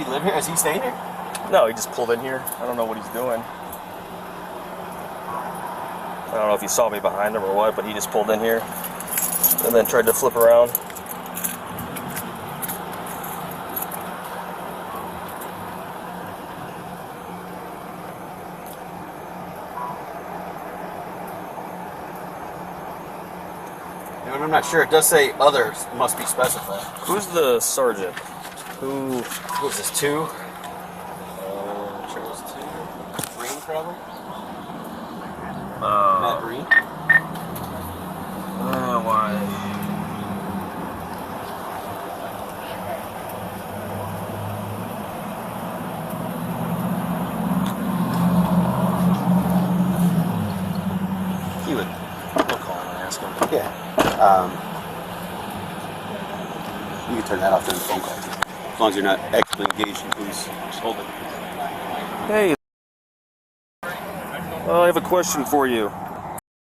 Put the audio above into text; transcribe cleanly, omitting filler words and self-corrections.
he live here? Is he staying here? No, he just pulled in here. I don't know what he's doing. I don't know if he saw me behind him or what, but he just pulled in here and then tried to flip around. I'm not sure. It does say others must be specified. Who's the sergeant? Who is this? 2? I'm sure it's 2. Green, probably? Matt Green? Why? He would. I'll call him and ask him. Yeah. You can turn that off during the phone call. As long as you're not actively engaged in who's holding. Hey. I have a question for you.